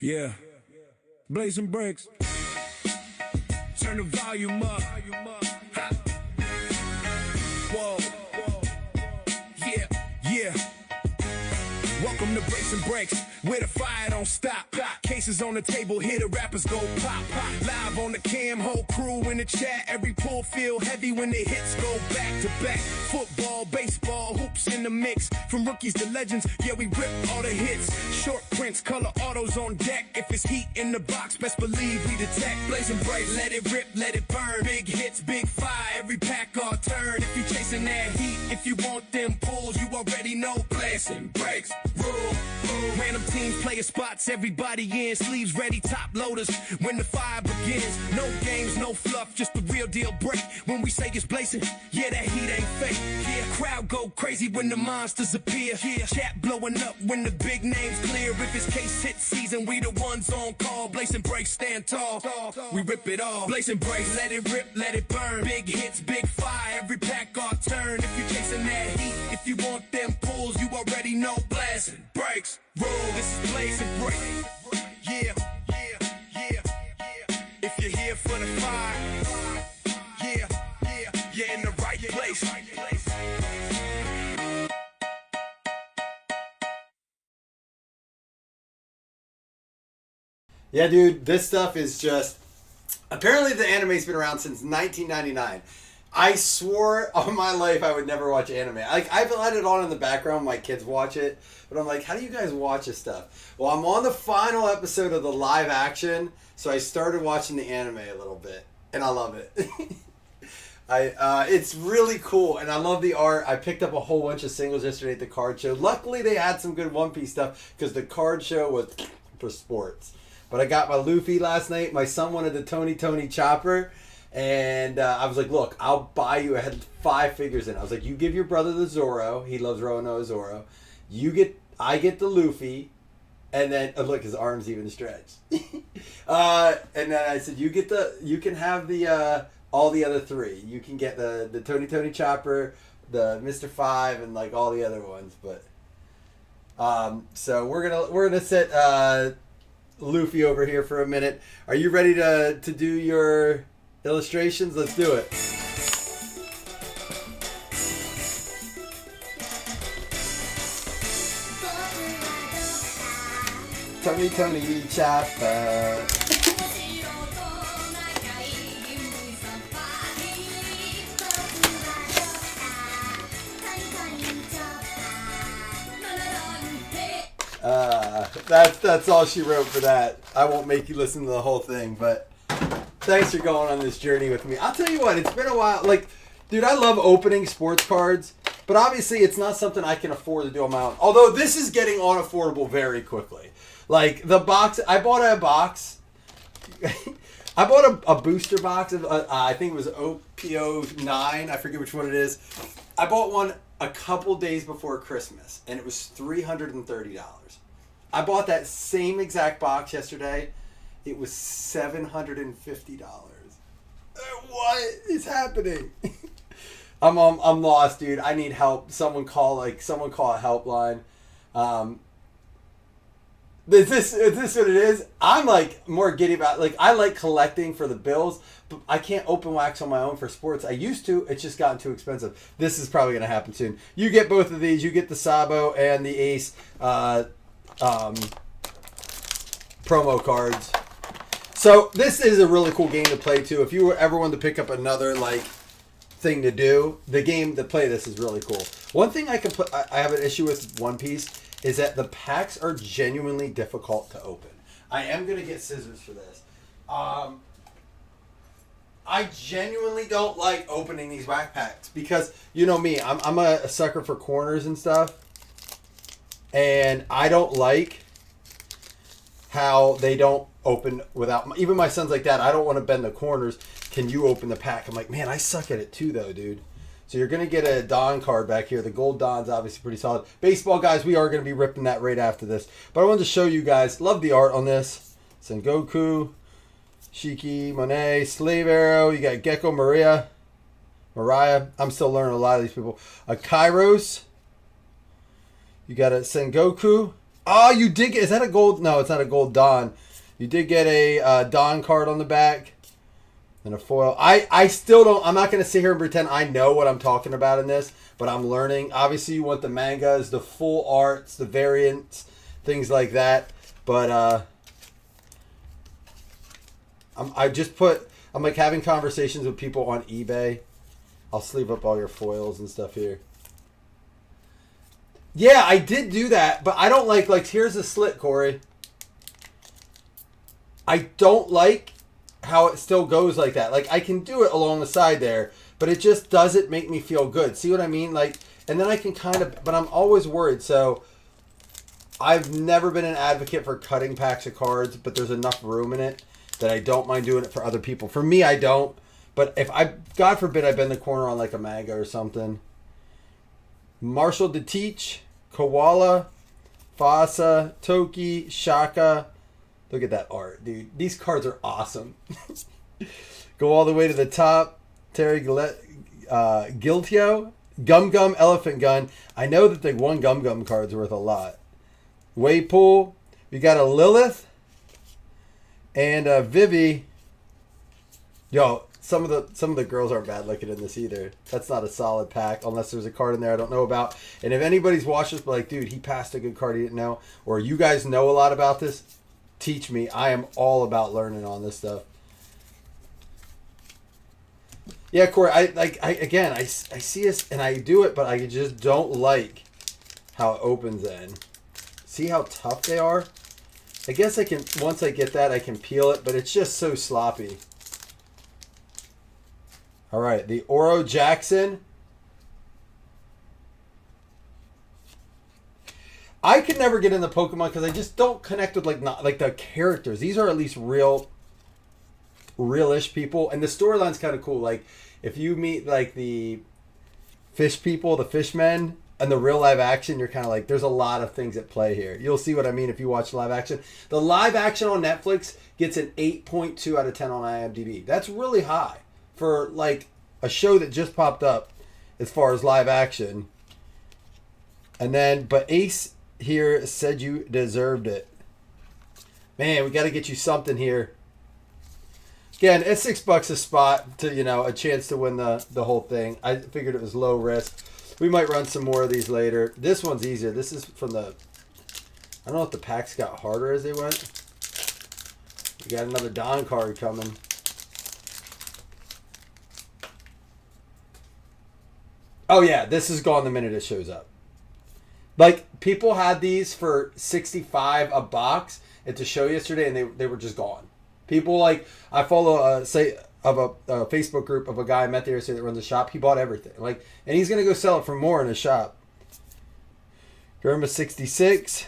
Yeah. Blazing breaks. Turn the volume up. Ha. Whoa. Yeah. Yeah. Welcome to Breaks and Breaks, where the fire don't stop. Cases on the table, here the rappers go pop. Live on the cam, whole crew in the chat. Every pull feel heavy when the hits go back to back. Football, baseball, hoops in the mix. From rookies to legends, yeah, we rip all the hits. Short prints, color autos on deck. If it's heat in the box, best believe we detect. Blazing Breaks, let it rip, let it burn. Big hits, big fire, every pack all turn. If you chasing that heat, if you want them pulls, you already know. Blazing Breaks. Rule. Random teams, player spots, everybody in, sleeves ready, top loaders. When the fire begins, no games, no fluff, just the real deal break. When we say it's blazing, yeah, that heat ain't fake. Yeah, crowd go crazy when the monsters appear. Yeah, chat blowing up when the big names clear. If it's case hit season, we the ones on call. Blazing Breaks, stand tall. We rip it all. Blazing Breaks, let it rip, let it burn. Big hits, big fire, every pack all turn. If you chasing that heat, if you want them pulls, you already know. Blazing Breaks, roll. This is Blazing Breaks. Yeah, yeah, yeah, yeah. If you're here for the fire, yeah, yeah, you're in the right place. Yeah, dude, this stuff is just... Apparently the anime's been around since 1999. I swore on my life I would never watch anime. I've let it on in the background, my kids watch it, but I'm like, how do you guys watch this stuff? Well, I'm on the final episode of the live action, so I started watching the anime a little bit, and I love it. It's really cool, and I love the art. I picked up a whole bunch of singles yesterday at the card show. Luckily, they had some good One Piece stuff, because the card show was for sports. But I got my Luffy last night. My son wanted the Tony Chopper. And I was like, look, I'll buy you. I had 5 figures in. I was like, you give your brother the Zoro. He loves Roanoa Zoro. I get the Luffy. And then, oh, look, his arm's even stretched. And then I said, you can have the, all the other 3. You can get the Tony Chopper, the Mr. 5, and like all the other ones. But, so we're gonna set, Luffy over here for a minute. Are you ready to do your illustrations? Let's do it. Tony Chopper. That's all she wrote for that. I won't make you listen to the whole thing, but thanks for going on this journey with me. I'll tell you what, it's been a while. Like, dude, I love opening sports cards, but obviously it's not something I can afford to do on my own. Although this is getting unaffordable very quickly. Like, the box, I bought a box. I bought a booster box of, I think it was OPO 9. I forget which one it is. I bought one a couple days before Christmas, and it was $330. I bought that same exact box yesterday. It was $750. What is happening? I'm lost, dude. I need help. Someone call a helpline. Is this what it is? I'm like more giddy about, like, I like collecting for the bills, but I can't open wax on my own for sports. I used to. It's just gotten too expensive. This is probably going to happen soon. You get both of these. You get the Sabo and the Ace promo cards. So this is a really cool game to play too. If you ever wanted to pick up another like thing to do, the game to play this is really cool. One thing I have an issue with One Piece is that the packs are genuinely difficult to open. I am gonna get scissors for this. I genuinely don't like opening these backpacks because you know me, I'm a sucker for corners and stuff, and I don't like how they don't open without... Even my son's like, Dad, I don't want to bend the corners. Can you open the pack? I'm like, man, I suck at it too, though, dude. So you're going to get a Don card back here. The gold Don's obviously pretty solid. Baseball, guys, we are going to be ripping that right after this. But I wanted to show you guys. Love the art on this. Sengoku, Shiki, Monet, Slave Arrow. You got Gecko Mariah. I'm still learning a lot of these people. A Kairos. You got a Sengoku. Oh, you did get... Is that a gold? No, it's not a gold Don. You did get a Don card on the back. And a foil. I still don't... I'm not going to sit here and pretend I know what I'm talking about in this. But I'm learning. Obviously, you want the mangas, the full arts, the variants, things like that. But I'm like having conversations with people on eBay. I'll sleeve up all your foils and stuff here. Yeah, I did do that, but I don't like here's a slit, Corey. I don't like how it still goes like that. Like, I can do it along the side there, but it just doesn't make me feel good. See what I mean? Like, and then I can kind of, but I'm always worried. So I've never been an advocate for cutting packs of cards, but there's enough room in it that I don't mind doing it for other people. For me, I don't. But if I, God forbid, I bend the corner on like a manga or something. Marshall to Teach, Koala, Fasa, Toki, Shaka. Look at that art, dude. These cards are awesome. Go all the way to the top. Terry Giltio, Gum Gum, Elephant Gun. I know that the one Gum Gum card's worth a lot. Waypool. We got a Lilith. And Vivi. Yo, some of the girls aren't bad looking in this either. That's not a solid pack unless there's a card in there I don't know about. And if anybody's watched this, like, dude, he passed a good card he didn't know, or you guys know a lot about this, teach me. I am all about learning on this stuff. Yeah, Corey, I see this and I do it, but I just don't like how it opens in. See how tough they are? I guess I can, once I get that, I can peel it, but it's just so sloppy. All right, the Oro Jackson. I could never get into Pokemon because I just don't connect with like the characters. These are at least real-ish people, and the storyline's kind of cool. Like if you meet like the fish people, the fishmen, and the real live action, you're kind of like, there's a lot of things at play here. You'll see what I mean if you watch live action. The live action on Netflix gets an 8.2 out of 10 on IMDb. That's really high for like a show that just popped up as far as live action. And then, but Ace here said you deserved it. Man, we got to get you something here. Again, it's $6 a spot to, you know, a chance to win the whole thing. I figured it was low risk. We might run some more of these later. This one's easier. This is from the, I don't know if the packs got harder as they went. We got another Don card coming. Oh yeah, this is gone the minute it shows up. Like, people had these for $65 a box at the show yesterday, and they were just gone. People, like, I follow a Facebook group of a guy I met there yesterday that runs a shop. He bought everything, like, and he's gonna go sell it for more in his shop. Germa 66.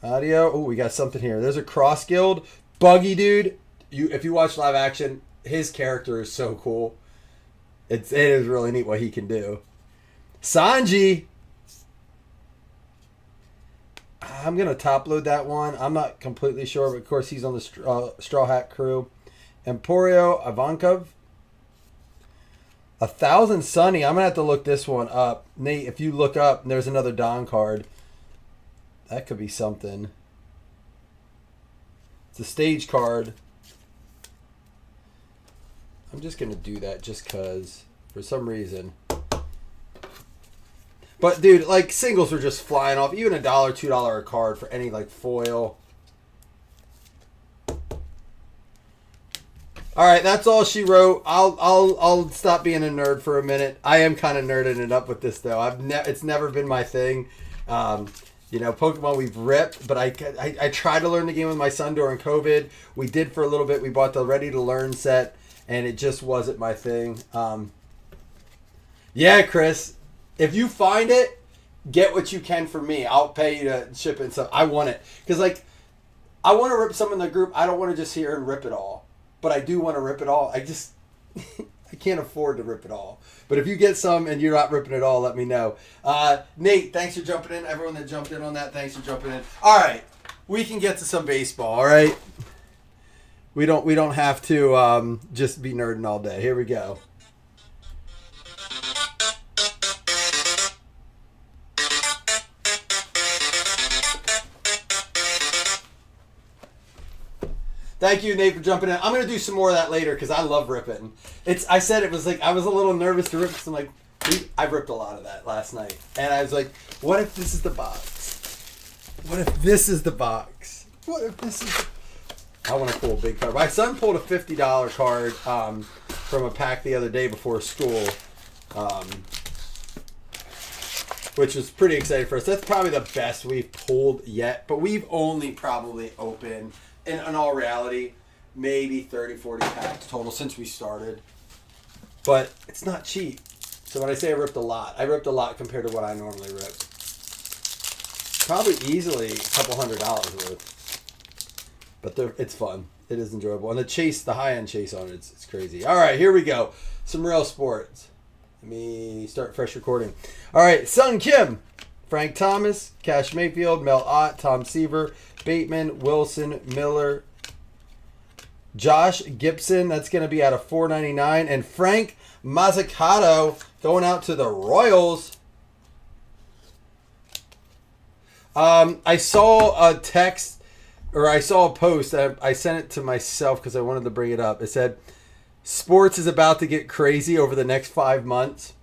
Audio. Oh, we got something here. There's a Cross Guild. Buggy dude. If you watch live action, his character is so cool. It is really neat what he can do. Sanji. I'm going to top load that one. I'm not completely sure, but of course he's on the Straw Hat crew. Emporio Ivankov. 1,000 Sunny. I'm going to have to look this one up. Nate, if you look up, there's another Don card. That could be something. It's a stage card. I'm just going to do that just because, for some reason. But, dude, like, singles were just flying off. Even $1, $2 a card for any, like, foil. All right, that's all she wrote. I'll stop being a nerd for a minute. I am kind of nerding it up with this, though. It's never been my thing. You know, Pokemon we've ripped, but I tried to learn the game with my son during COVID. We did for a little bit. We bought the Ready to Learn set, and it just wasn't my thing. Yeah, Chris, if you find it, get what you can for me. I'll pay you to ship it and stuff. I want it. Because, like, I want to rip some in the group. I don't want to just sit here and rip it all. But I do want to rip it all. I just, I can't afford to rip it all. But if you get some and you're not ripping it all, let me know. Nate, thanks for jumping in. Everyone that jumped in on that, thanks for jumping in. All right, we can get to some baseball. All right, we don't have to just be nerding all day. Here we go. Thank you, Nate, for jumping in. I'm gonna do some more of that later because I love ripping. I said it was like I was a little nervous to rip because I'm like, I ripped a lot of that last night, and I was like, what if this is the box? What if this is the box? What if this is? I want to pull a big card. My son pulled a $50 card from a pack the other day before school, which was pretty exciting for us. That's probably the best we've pulled yet, but we've only probably opened, in all reality, maybe 30, 40 packs total since we started. But it's not cheap. So when I say I ripped a lot compared to what I normally rip. Probably easily a couple $100 worth. But it's fun. It is enjoyable. And the high-end chase on it, it's crazy. All right, here we go. Some real sports. Let me start fresh recording. All right, Sung Kim, Frank Thomas, Cash Mayfield, Mel Ott, Tom Seaver, Bateman, Wilson, Miller, Josh Gibson. That's going to be out of $4.99. And Frank Mazzucato going out to the Royals. I saw a text, or I saw a post. I sent it to myself because I wanted to bring it up. It said, sports is about to get crazy over the next 5 months.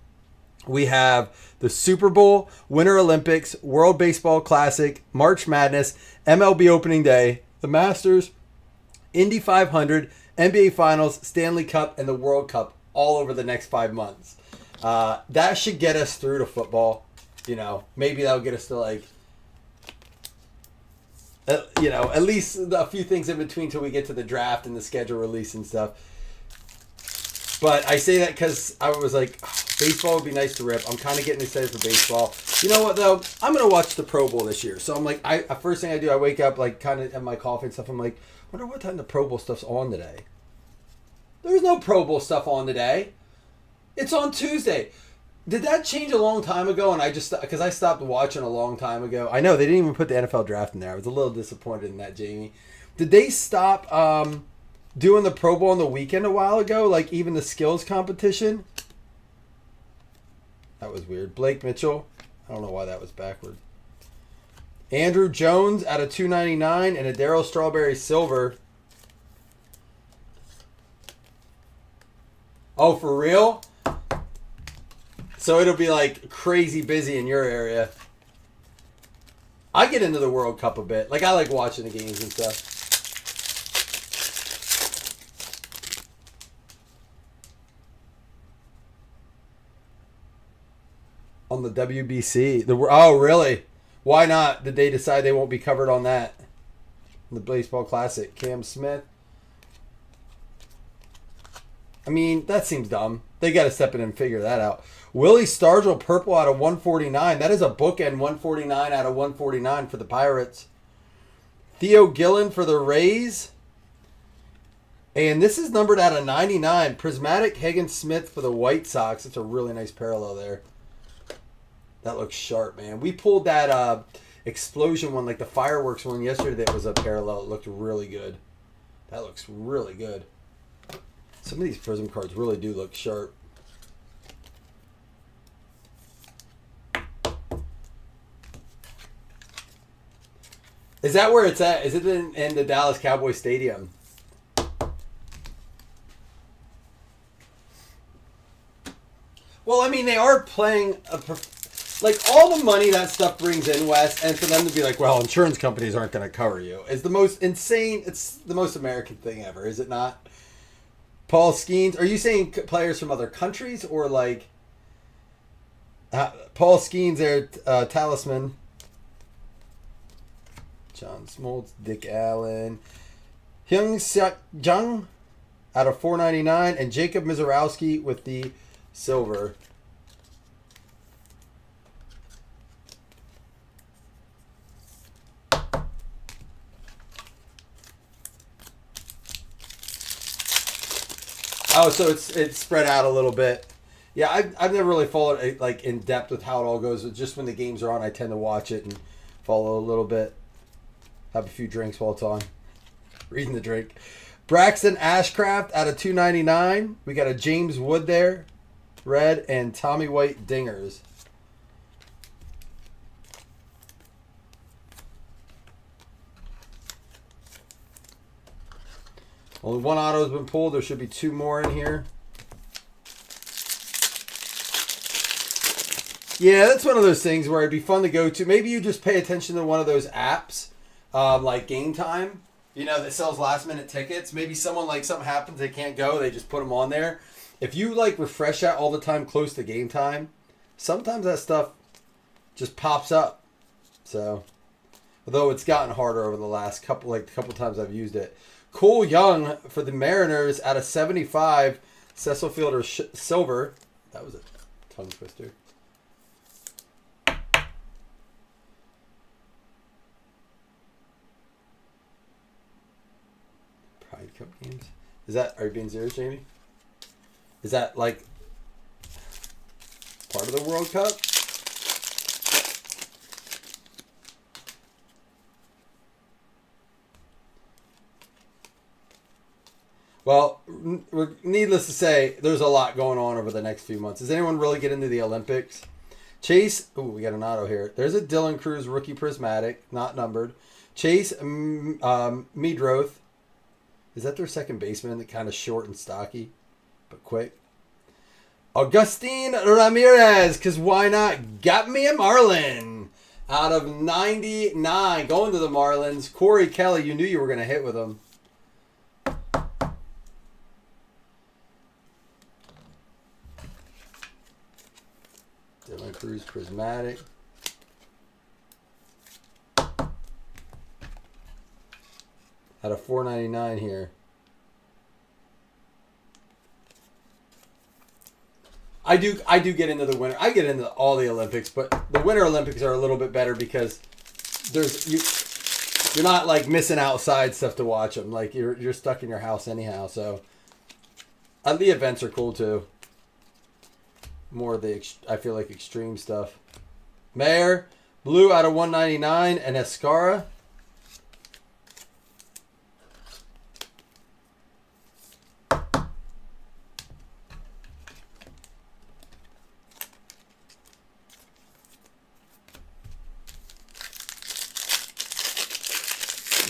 We have the Super Bowl, Winter Olympics, World Baseball Classic, March Madness, MLB Opening Day, the Masters, Indy 500, NBA Finals, Stanley Cup, and the World Cup all over the next 5 months. That should get us through to football. Maybe that'll get us to at least a few things in between till we get to the draft and the schedule release and stuff. But I say that because I was like, baseball would be nice to rip. I'm kind of getting excited for baseball. You know what, though? I'm going to watch the Pro Bowl this year. So I'm like, first thing I do, I wake up, kind of have my coffee and stuff. I'm like, I wonder what time the Pro Bowl stuff's on today. There's no Pro Bowl stuff on today. It's on Tuesday. Did that change a long time ago? And because I stopped watching a long time ago. I know, they didn't even put the NFL draft in there. I was a little disappointed in that, Jamie. Did they stop doing the Pro Bowl on the weekend a while ago? Even the skills competition? That was weird. Blake Mitchell. I don't know why that was backward. Andrew Jones out of $2.99 and a Darryl Strawberry silver. Oh, for real? So it'll be crazy busy in your area. I get into the World Cup a bit. I like watching the games and stuff. On the WBC. Oh, really? Why not? Did they decide they won't be covered on that? The Baseball Classic. Cam Smith. I mean, that seems dumb. They got to step in and figure that out. Willie Stargell, purple out of 149. That is a bookend 149 out of 149 for the Pirates. Theo Gillen for the Rays. And this is numbered out of 99. Prismatic Higgins Smith for the White Sox. It's a really nice parallel there. That looks sharp, man. We pulled that explosion one, the fireworks one yesterday that was a parallel. It looked really good. That looks really good. Some of these Prizm cards really do look sharp. Is that where it's at? Is it in the Dallas Cowboys Stadium? Well, I mean, they are playing all the money that stuff brings in, Wes, and for them to be well, insurance companies aren't going to cover you. It's the most insane, it's the most American thing ever, is it not? Paul Skeens, are you saying players from other countries or Paul Skeens there, Talisman, John Smoltz, Dick Allen, Hyung Seok Jung out of $4.99, and Jacob Mizorowski with the silver. Oh, so it's spread out a little bit. Yeah, I've never really followed in depth with how it all goes. Just when the games are on, I tend to watch it and follow a little bit. Have a few drinks while it's on. Reading the drink. Braxton Ashcraft out of $2.99. We got a James Wood there, red, and Tommy White dingers. Only one auto has been pulled. There should be 2 more in here. Yeah, that's one of those things where it'd be fun to go to. Maybe you just pay attention to one of those apps, like Game Time, you know, that sells last minute tickets. Maybe someone, like, something happens, they can't go, they just put them on there. If you, like, refresh that all the time close to Game Time, sometimes that stuff just pops up. So, although it's gotten harder over the last couple times I've used it. Cole Young for the Mariners out of 75. Cecil Fielder Silver. That was a tongue twister. Pride Cup games. Are you being serious, Jamie? Is that like part of the World Cup? Well, needless to say, there's a lot going on over the next few months. Does anyone really get into the Olympics? Chase, we got an auto here. There's a Dylan Cruz rookie prismatic, not numbered. Chase Meadroth. Is that their second baseman? That kind of short and stocky, but quick. Augustine Ramirez, because why not? Got me a Marlin. Out of 99, going to the Marlins. Corey Kelly, you knew you were going to hit with him. Dylan Cruz prismatic. Out of 499 here. I do get into the winter. I get into all the Olympics, but the Winter Olympics are a little bit better because you're not like missing outside stuff to watch them. Like you're stuck in your house anyhow. So the events are cool too. More of the I feel like extreme stuff. Mayer, blue out of 199, and Escara.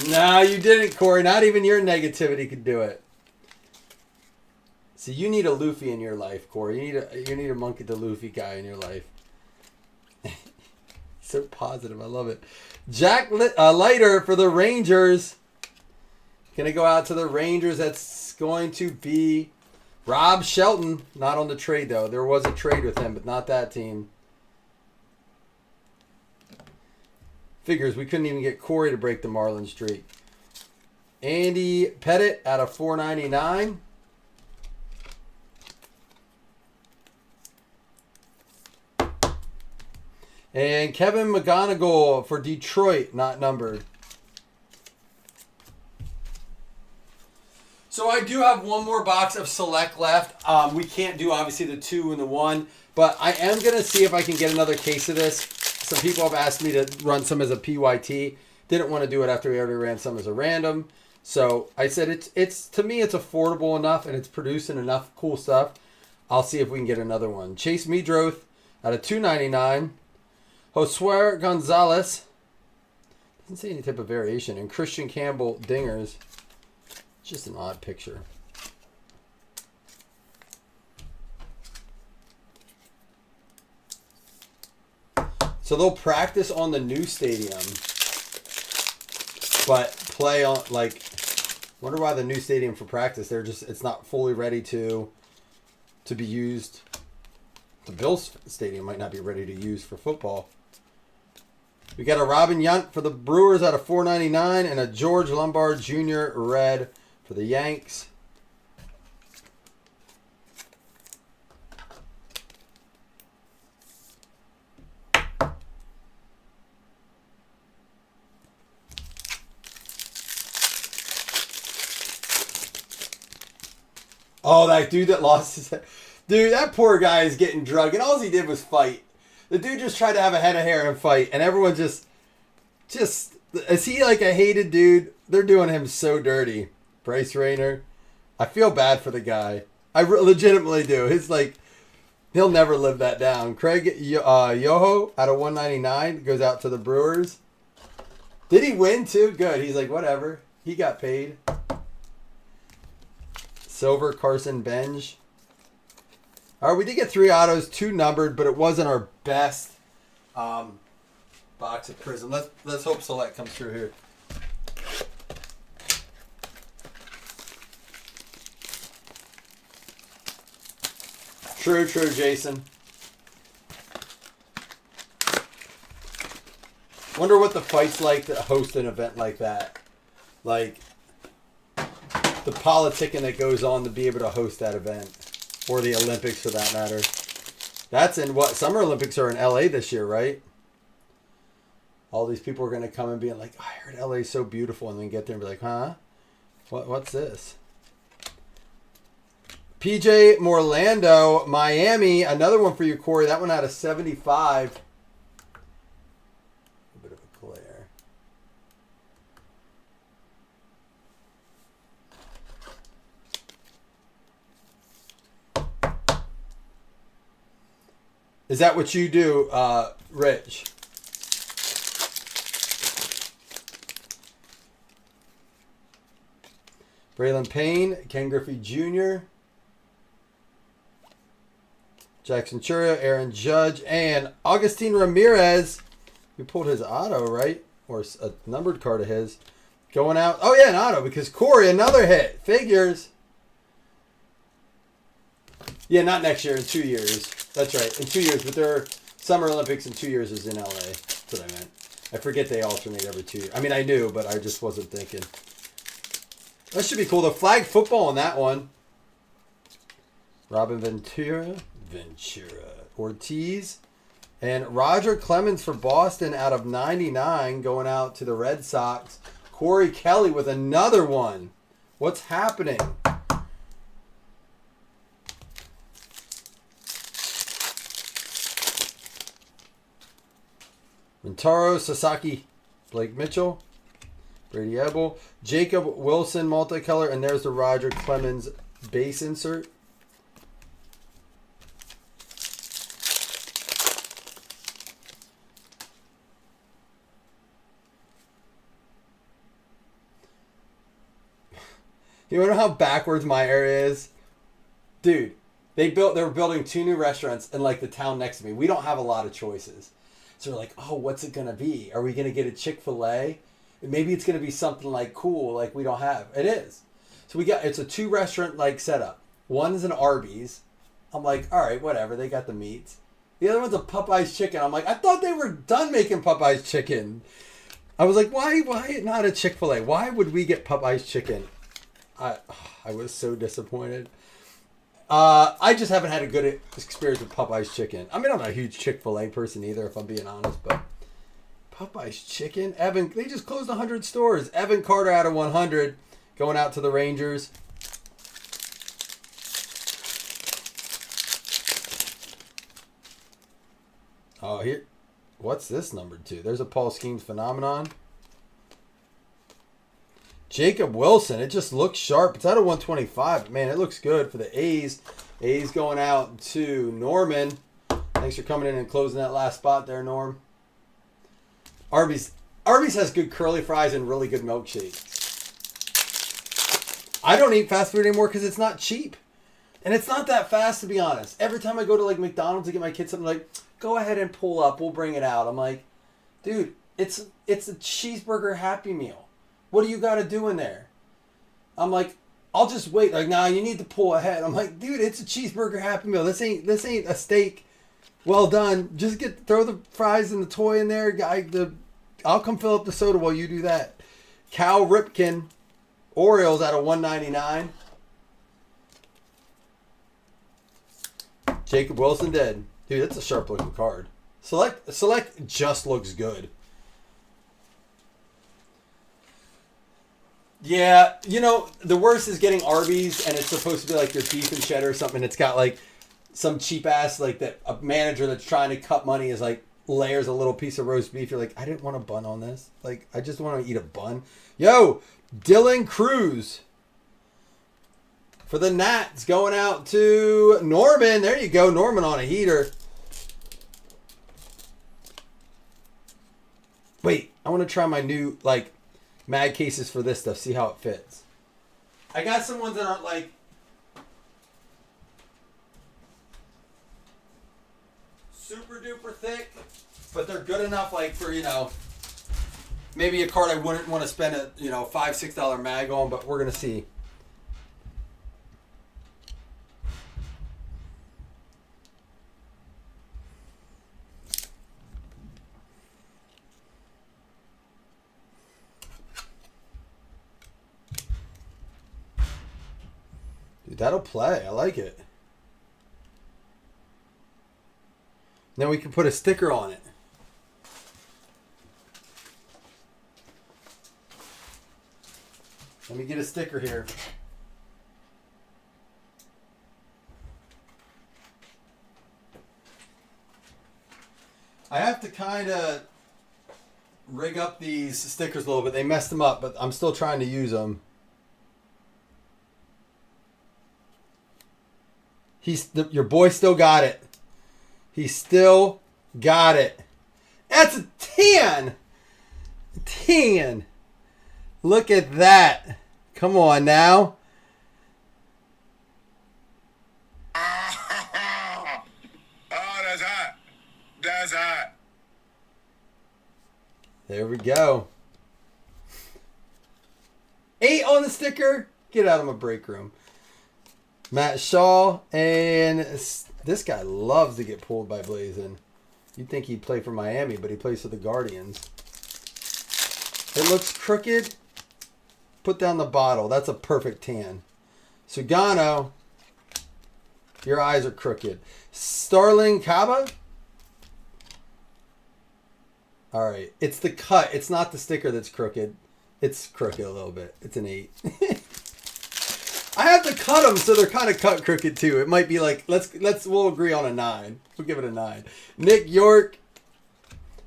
No, you didn't, Corey. Not even your negativity could do it. See, you need a Luffy in your life, Corey. You need a Monkey the Luffy guy in your life. So positive. I love it. Jack Leiter for the Rangers. Going to go out to the Rangers. That's going to be Rob Shelton. Not on the trade, though. There was a trade with him, but not that team. Figures we couldn't even get Corey to break the Marlin streak. Andy Pettit out of 499. And Kevin McGonigal for Detroit, not numbered. So I do have one more box of Select left. We can't do, obviously, the 2 and the 1. But I am going to see if I can get another case of this. Some people have asked me to run some as a PYT. Didn't want to do it after we already ran some as a random. So I said it's to me, it's affordable enough and it's producing enough cool stuff. I'll see if we can get another one. Chase Meadroth out of 299. Josué Gonzalez. Doesn't say any type of variation. And Christian Campbell dingers. Just an odd picture. So they'll practice on the new stadium, but play on, like, wonder why the new stadium for practice, it's not fully ready to be used. The Bills stadium might not be ready to use for football. We got a Robin Yount for the Brewers out of 499 and a George Lombard Jr. red for the Yanks. Oh, that dude that lost his head. Dude, that poor guy is getting drugged, and all he did was fight. The dude just tried to have a head of hair and fight, and everyone just, is he like a hated dude? They're doing him so dirty. Bryce Rayner. I feel bad for the guy. I legitimately do. He's like, he'll never live that down. Craig Yoho out of 199 goes out to the Brewers. Did he win too? Good. He's like, whatever. He got paid. Silver, Carson Benj. All right, we did get 3 autos, 2 numbered, but it wasn't our best box of Prizm. Let's hope Select comes through here. True, Jason. Wonder what the fight's like to host an event like that. Like, the politicking that goes on to be able to host that event. Or the Olympics, for that matter. That's in what? Summer Olympics are in LA this year, right? All these people are going to come and be like, I heard LA is so beautiful. And then get there and be like, huh? What's this? PJ Morlando, Miami. Another one for you, Corey. That one out of 75. A bit of a glare. Is that what you do, Rich? Braylon Payne, Ken Griffey Jr., Jackson Churia, Aaron Judge, and Augustine Ramirez. We pulled his auto, right? Or a numbered card of his. Going out. Oh, yeah, an auto, because Corey, another hit. Figures. Yeah, not next year, in 2 years. That's right, in 2 years. But there are Summer Olympics in 2 years is in LA. That's what I meant. I forget they alternate every 2 years. I mean, I knew, but I just wasn't thinking. That should be cool. The flag football on that one. Robin Ventura, Ortiz, and Roger Clemens for Boston out of 99 going out to the Red Sox. Corey Kelly with another one. What's happening? Montaro, Sasaki, Blake Mitchell, Brady Ebel, Jacob Wilson multicolor, and there's the Roger Clemens base insert. You know how backwards my area is? Dude, they were building 2 new restaurants in like the town next to me. We don't have a lot of choices. So we're like, oh, what's it going to be? Are we going to get a Chick-fil-A? Maybe it's going to be something like cool like we don't have. It is. So it's a 2 restaurant like setup. One's an Arby's. I'm like, all right, whatever. They got the meats. The other one's a Popeye's chicken. I'm like, I thought they were done making Popeye's chicken. I was like, why not a Chick-fil-A? Why would we get Popeye's chicken? I was so disappointed. I just haven't had a good experience with Popeye's chicken. I mean, I'm not a huge Chick-fil-A person either, if I'm being honest, but Popeye's chicken? Evan, they just closed 100 stores. Evan Carter out of 100 going out to the Rangers. Oh, here. What's this numbered to? There's a Paul Skeens phenomenon. Jacob Wilson, it just looks sharp. It's out of 125, but man, it looks good for the A's. A's going out to Norman. Thanks for coming in and closing that last spot there, Norm. Arby's has good curly fries and really good milkshakes. I don't eat fast food anymore because it's not cheap. And it's not that fast, to be honest. Every time I go to like McDonald's to get my kids something, like, go ahead and pull up. We'll bring it out. I'm like, dude, it's a cheeseburger Happy Meal. What do you got to do in there? I'm like, I'll just wait. Like, nah, you need to pull ahead. I'm like, dude, it's a cheeseburger Happy Meal. This ain't a steak. Well done. Just throw the fries and the toy in there. I'll come fill up the soda while you do that. Cal Ripken, Orioles out of 199. Jacob Wilson dead. Dude, that's a sharp looking card. Select just looks good. Yeah, you know, the worst is getting Arby's and it's supposed to be like their beef and cheddar or something. It's got like some cheap ass, like that a manager that's trying to cut money is like layers a little piece of roast beef. You're like, I didn't want a bun on this. Like, I just want to eat a bun. Yo, Dylan Cruz for the Nats going out to Norman. There you go, Norman on a heater. Wait, I want to try my new, like, mag cases for this stuff. See how it fits. I got some ones that aren't like but they're good enough, like for maybe a card I wouldn't want to spend a $5-6 mag on, but we're gonna see. Dude, that'll play. I like it. Then we can put a sticker on it. Let me get a sticker here. I have to kind of rig up these stickers a little bit. They messed them up, but I'm still trying to use them. Your boy still got it. He still got it. That's a 10. 10. Look at that. Come on now. Oh, that's hot. That's hot. There we go. 8 on the sticker. Get out of my break room. Matt Shaw, and this guy loves to get pulled by Blazin. You'd think he'd play for Miami, but he plays for the Guardians. It looks crooked. Put down the bottle. That's a perfect tan. Sugano, your eyes are crooked. Starling Kaba. All right. It's the cut. It's not the sticker that's crooked. It's crooked a little bit. It's an 8. I have to cut them so they're kind of cut crooked too. It might be like, we'll agree on a 9. We'll give it a 9. Nick York.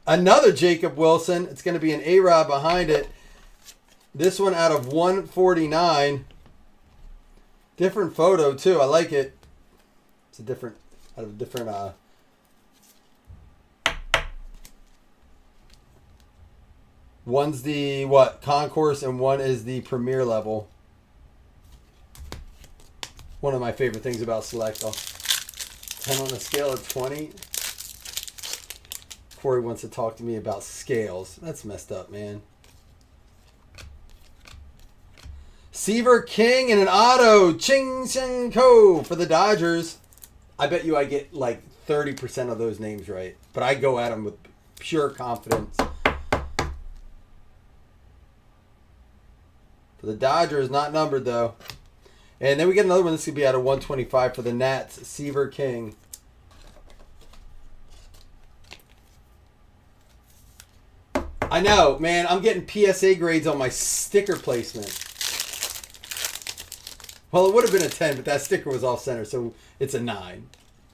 Another Jacob Wilson. It's going to be an A-Rod behind it. This one out of 149. Different photo too. I like it. It's a different, one's the concourse and one is the premier level. One of my favorite things about Selecta. 10 on a scale of 20. Corey wants to talk to me about scales. That's messed up, man. Seaver King and an auto. Ching Ching Ko for the Dodgers. I bet you I get like 30% of those names right. But I go at them with pure confidence. For the Dodgers, not numbered though. And then we get another one. This could be out of 125 for the Nats. Seaver King. I know, man. I'm getting PSA grades on my sticker placement. Well, it would have been a 10, but that sticker was off center, so it's a 9.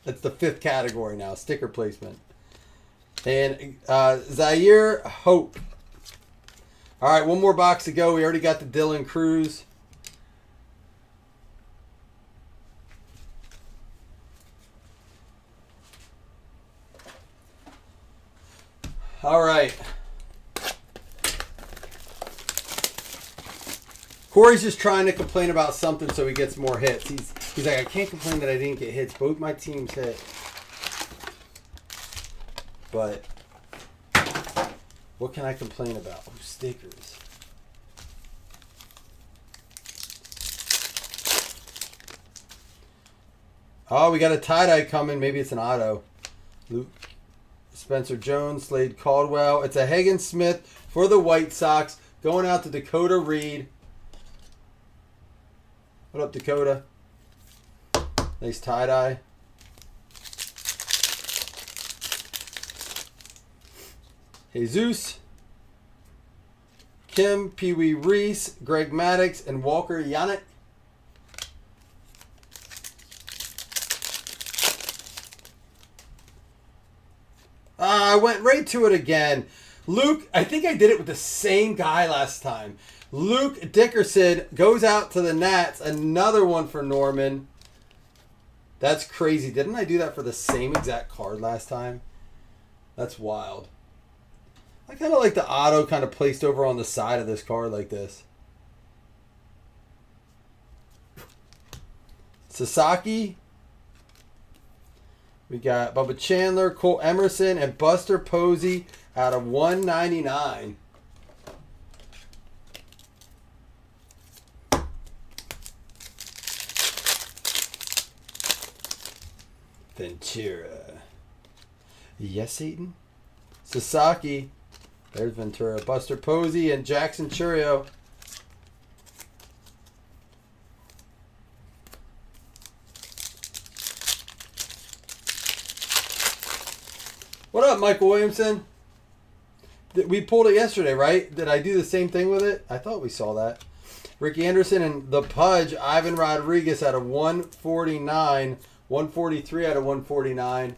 That's the 5th category now, sticker placement. And Zaire Hope. All right, one more box to go. We already got the Dylan Cruz. All right. Corey's just trying to complain about something so he gets more hits. He's like, I can't complain that I didn't get hits. Both my teams hit. But what can I complain about? Oh, stickers. Oh, we got a tie-dye coming. Maybe it's an auto. Luke Spencer Jones, Slade Caldwell. It's a Hagen Smith for the White Sox. Going out to Dakota Reed. What up, Dakota? Nice tie-dye. Jesus. Kim, Pee Wee Reese, Greg Maddox, and Walker Yannick. I went right to it again. Luke, I think I did it with the same guy last time. Luke Dickerson goes out to the Nats. Another one for Norman. That's crazy. Didn't I do that for the same exact card last time? That's wild. I kind of like the auto kind of placed over on the side of this card like this. Sasaki. We got Bubba Chandler, Cole Emerson, and Buster Posey out of 199. Ventura. Yes, Satan. Sasaki. There's Ventura. Buster Posey and Jackson Churio. What up, Michael Williamson? We pulled it yesterday, right? Did I do the same thing with it? I thought we saw that. Ricky Anderson and the Pudge, Ivan Rodriguez out of 149. 143 out of 149.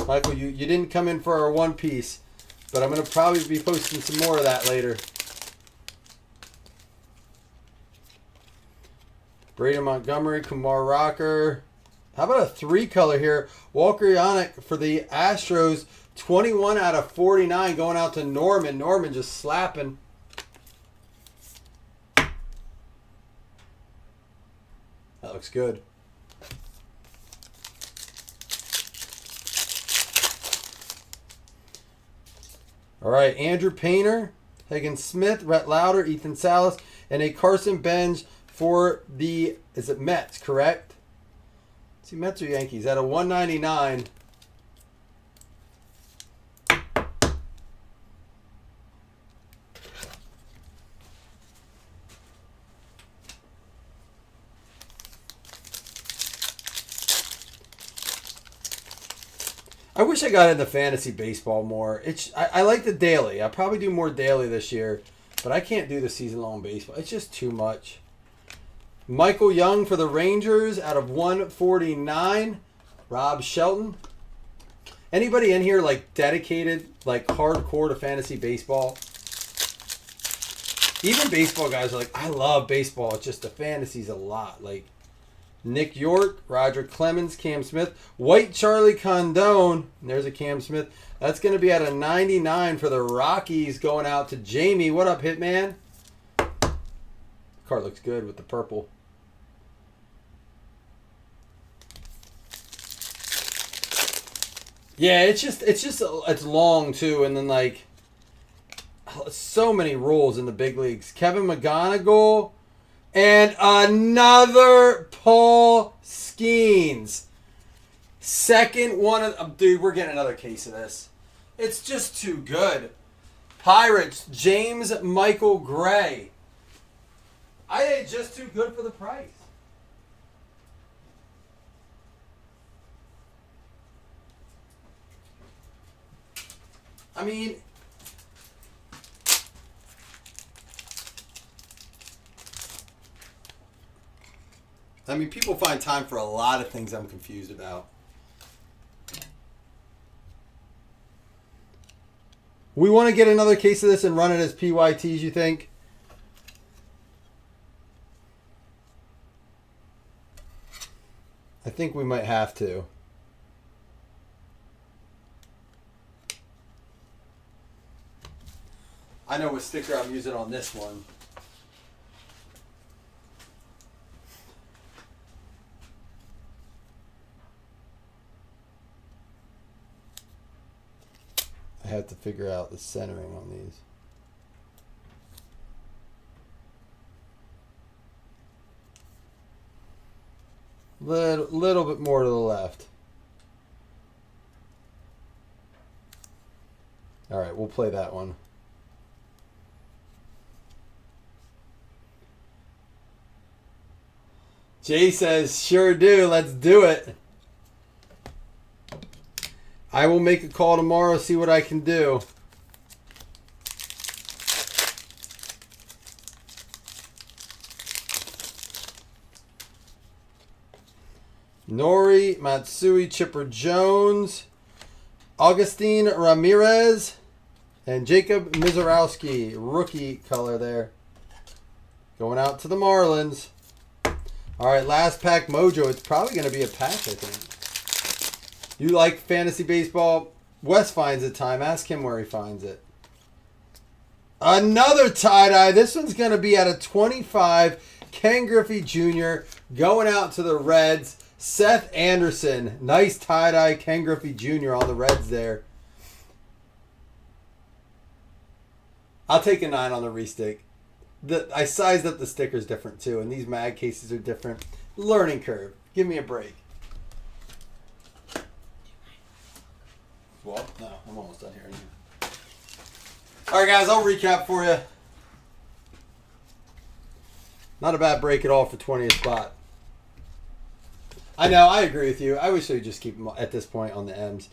Michael, you didn't come in for our one piece, but I'm going to probably be posting some more of that later. Braden Montgomery, Kumar Rocker. How about a 3-color here? Walker Yannick for the Astros. 21 out of 49 going out to Norman. Norman just slapping. That looks good. All right, Andrew Painter, Hagen Smith, Rhett Lauder, Ethan Salas, and a Carson Benz for the, is it Mets, correct? Let's see, Mets or Yankees? Out of 199. I wish I got into fantasy baseball more. I like the daily. I'll probably do more daily this year, but I can't do the season-long baseball. It's just too much. Michael Young for the Rangers out of 149. Rob Shelton. Anybody in here like dedicated, like hardcore to fantasy baseball? Even baseball guys are like, I love baseball. It's just the fantasy's a lot. Like Nick York, Roger Clemens, Cam Smith, White Charlie Condone. And there's a Cam Smith. That's going to be at a 99 for the Rockies going out to Jamie. What up, Hitman? Card looks good with the purple. Yeah, it's long too, and then like so many rules in the big leagues. Kevin McGonigal. And another Paul Skeens. Second one of... Dude, we're getting another case of this. It's just too good. Pirates, James Michael Gray. It's just too good for the price. I mean... people find time for a lot of things I'm confused about. We want to get another case of this and run it as PYTs, you think? I think we might have to. I know what sticker I'm using on this one. I have to figure out the centering on these. Little bit more to the left. All right, we'll play that one. Jay says, sure do. Let's do it. I will make a call tomorrow, see what I can do. Nori, Matsui, Chipper Jones, Augustine Ramirez, and Jacob Mizorowski. Rookie color there. Going out to the Marlins. All right, last pack mojo. It's probably going to be a pack, I think. You like fantasy baseball? Wes finds it time. Ask him where he finds it. Another tie-dye. This one's going to be at a 25. Ken Griffey Jr. going out to the Reds. Seth Anderson. Nice tie-dye Ken Griffey Jr. on the Reds there. I'll take a 9 on the restick. I sized up the stickers different too, and these mag cases are different. Learning curve. Give me a break. Well, no, I'm almost done here. Alright guys, I'll recap for you. Not a bad break at all for 20th spot. I know, I agree with you. I wish they would just keep them at this point on the M's.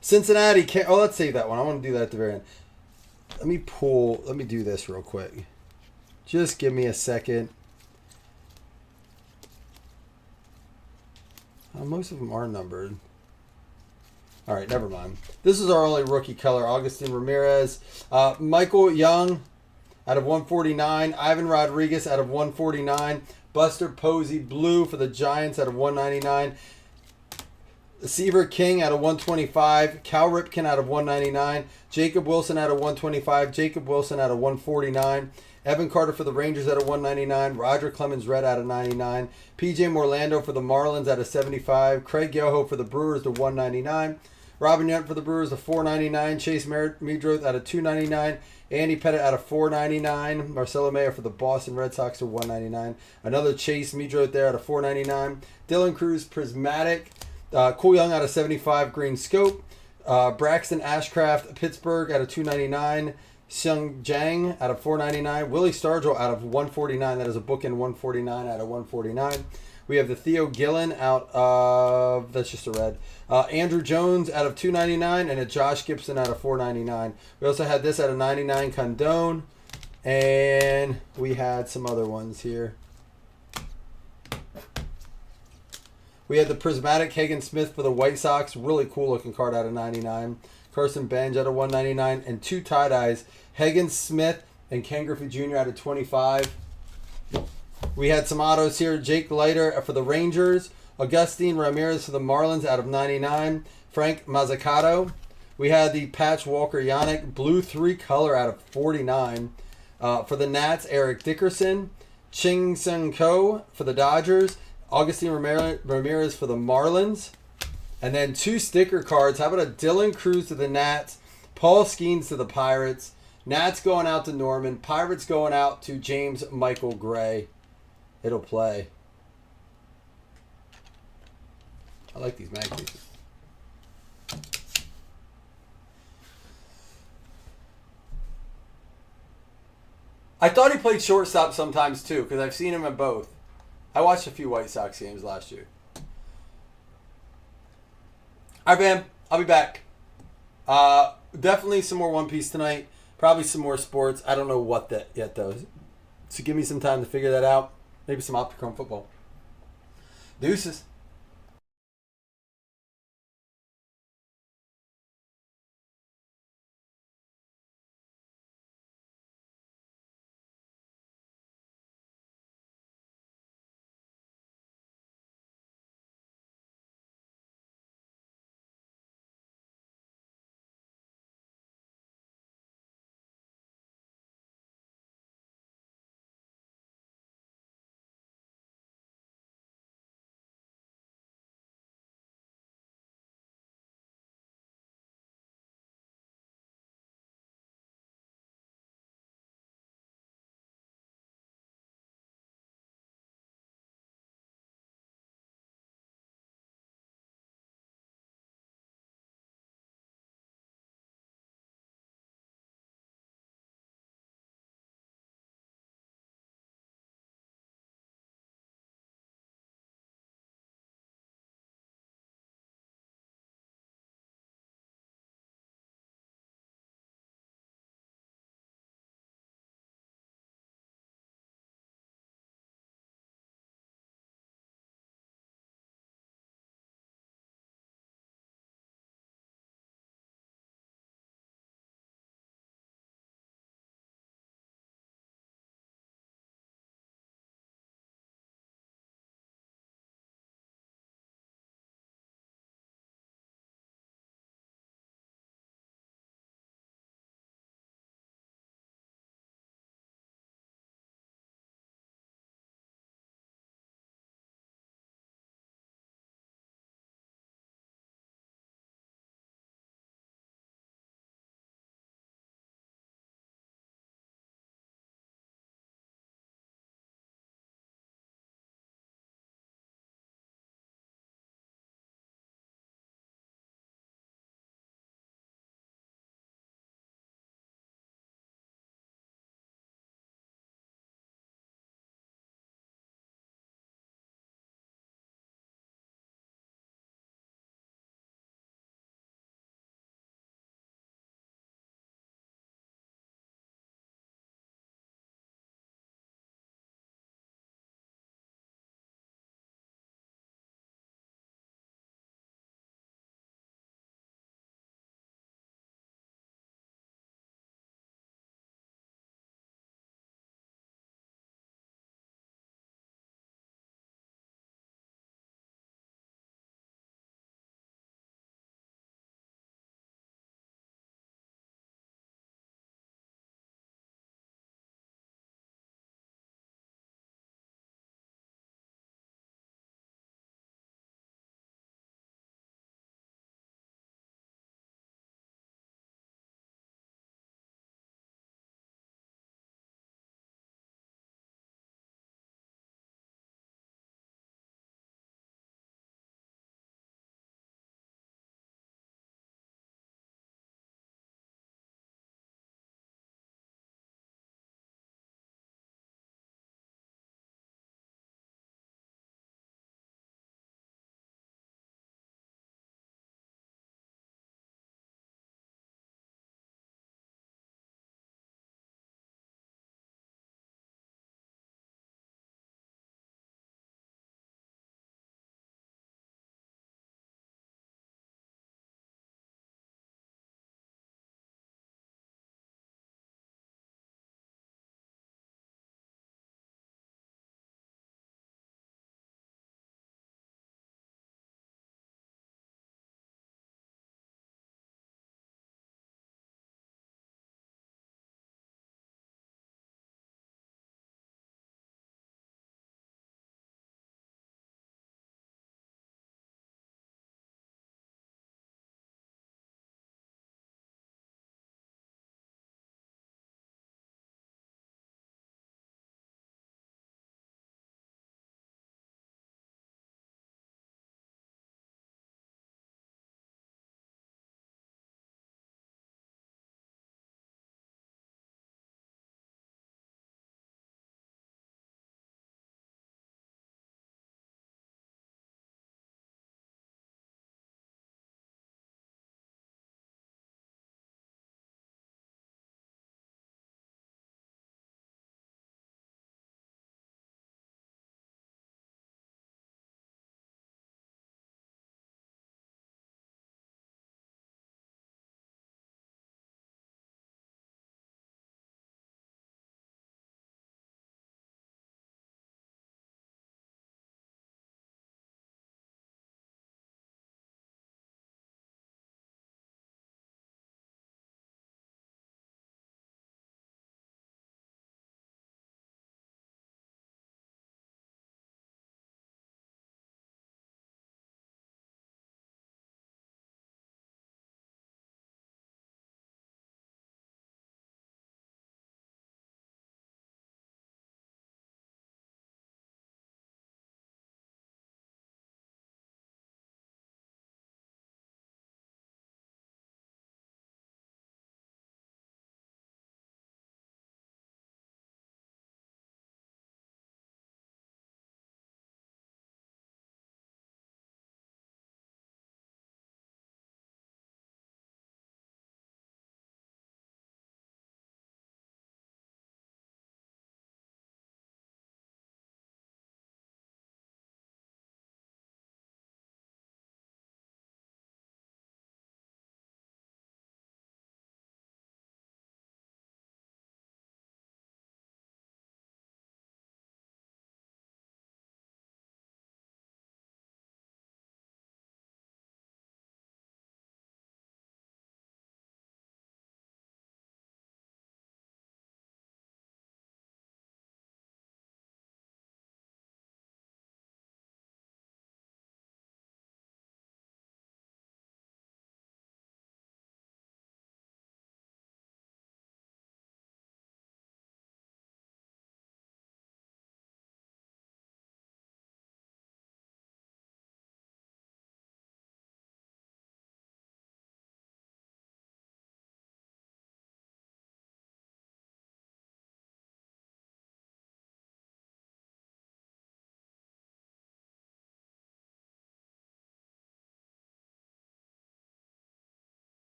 Cincinnati, let's save that one. I want to do that at the very end. Let me do this real quick. Just give me a second. Most of them are numbered. All right, never mind. This is our only rookie color, Augustin Ramirez. Michael Young out of 149. Ivan Rodriguez out of 149. Buster Posey blue for the Giants out of 199. Seaver King out of 125. Cal Ripken out of 199. Jacob Wilson out of 125. Jacob Wilson out of 149. Evan Carter for the Rangers out of 199. Roger Clemens red out of 99. PJ Morlando for the Marlins out of 75. Craig Yoho for the Brewers to 199. Robin Yount for the Brewers to 499. Chase Meadroth out of 299. Andy Pettit out of 499. Marcelo Mayer for the Boston Red Sox to 199. Another Chase Meadroth there out of 499. Dylan Cruz Prismatic. Cole Young out of 75. Green Scope. Braxton Ashcraft Pittsburgh out of 299. Seung Jang out of 499. Willie Stargell out of 149. That is a bookend 149 out of 149. We have the Theo Gillen out of, that's just a red. Andrew Jones out of 299 and a Josh Gibson out of 499. We also had this out of 99 Condone. And we had some other ones here. We had the Prismatic Hagen Smith for the White Sox. Really cool looking card out of 99. Carson Benj out of 199. And 2 tie-dyes. Hagen Smith and Ken Griffey Jr. out of 25. We had some autos here. Jake Leiter for the Rangers. Augustine Ramirez for the Marlins out of 99. Frank Mazzucato. We had the Patch Walker Yannick blue 3 color out of 49. For the Nats, Eric Dickerson. Ching Sung Ko for the Dodgers. Augustine Ramirez for the Marlins. And then 2 sticker cards. How about a Dylan Cruz to the Nats. Paul Skeens to the Pirates. Nats going out to Norman. Pirates going out to James Michael Gray. It'll play. I like these mag cases. I thought he played shortstop sometimes too, because I've seen him in both. I watched a few White Sox games last year. All right, man. I'll be back. Definitely some more One Piece tonight. Probably some more sports. I don't know what that yet, though. So give me some time to figure that out. Maybe some Optichrome football. Deuces.